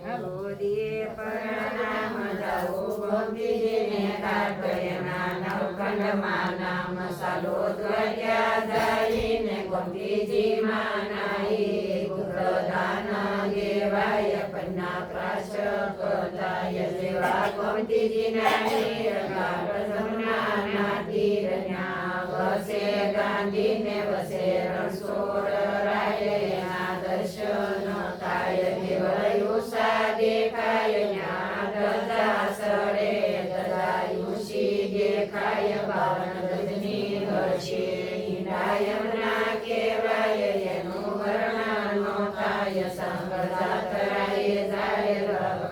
ગોરીએ પરણામ જાવું ગોમતીજીને કાટયના નવખંડમાં નામ સાલો દ્વાર્યા જાઈને ગોમતીજી માનાઈ પુત્રદાન દેવાય પન્ના પ્રાશ કદાય સેવા ગોમતીજીના નીરગાઢ તીરન્યા વસે ગાંધીને વસે રણછોડ રાયના દર્શન થાય દેવયુષા દેખાય ન્યા ધજા સડે ધજાયુષી દેખાય બાવન ગજની ઘરશે ઈંડાયમના કહેવાય એનું વર્ણન નો થાય સંગ જાતરાએ જાય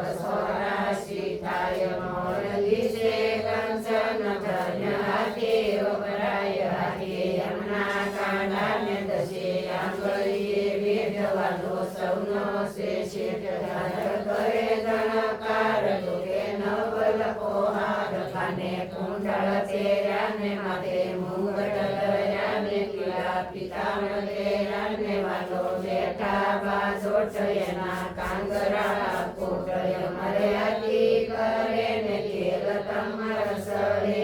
રસોરાશી થાય મોર દિશે કંચન ધન્ય હાથે વપરાય હાથે એમના કાંડાને દશે આંગળીએ વેઢવાનો સૌનો શેષે કરે જણકાર જોગે નવલ પોહાર કાને કુંડળ તેરાને માથે મુંગટ દયાને પીળા પિતામણ તેરાને વાલો બેઠા બાજોટ એના કાંગરા કોટય મરે આતી કરે ને તેલ તમર સડે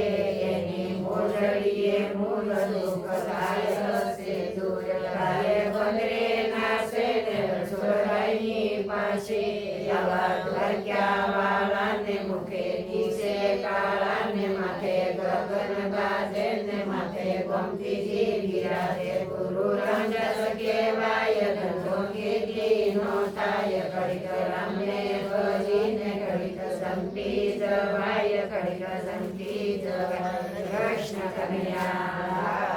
એની મોઢડીએ મૂળ દુઃખ થાય હશે દૂર થાય બંદરે નાશે ને છોડાઈની પાસે આવા દ્વારક્યા વાળાને મુખે નીચે કાળાને માથે ગગન ગાજે ને માથે ગોમતીજી બિરાજે ગુરુ રંજસ કહેવાય ધંધો કીધી નો થાય ઘડીક રામને ભજીને ઘડીક સંતી જવાય ઘડીક સંતી જવાય કૃષ્ણ કનૈયા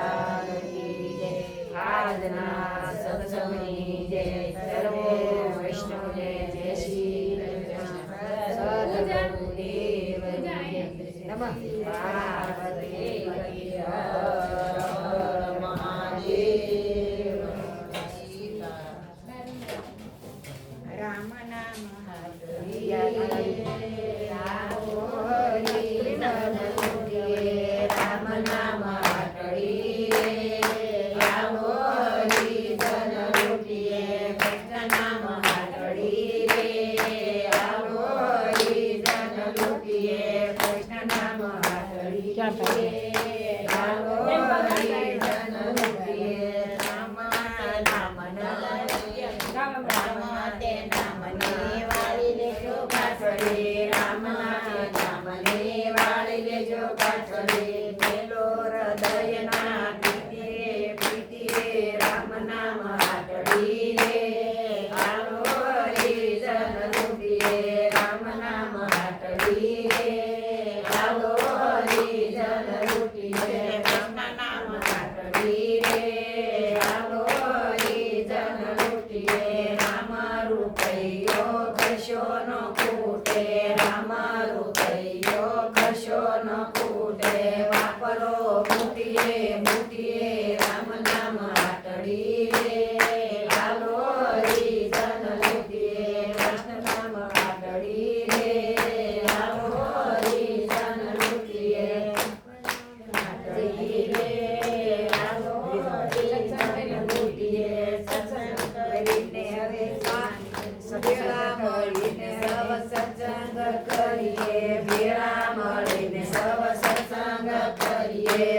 આજના સત્સંગની જય સર્વો વૈષ્ણવને જય શ્રી સદગુરુદેવ નમઃ પાર્વતી મહાદેવ રામ નામ રામ નામ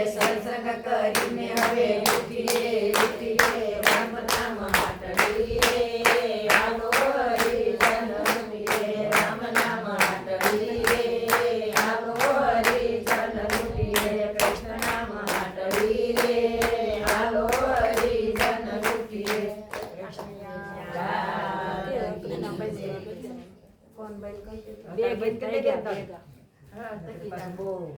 સત્સંગ કરીને હવે ઉઠીએ રામ નામ હાટડી રે આવો હરિજન લૂટીએ રામ નામ હાટડી રે આવો હરિજન લૂટીએ કૃષ્ણ નામ હાટડી રે આવો હરિજન લૂટીએ કોણ બેન કહી બે ગીત કરી દેતા હા તકી બહુ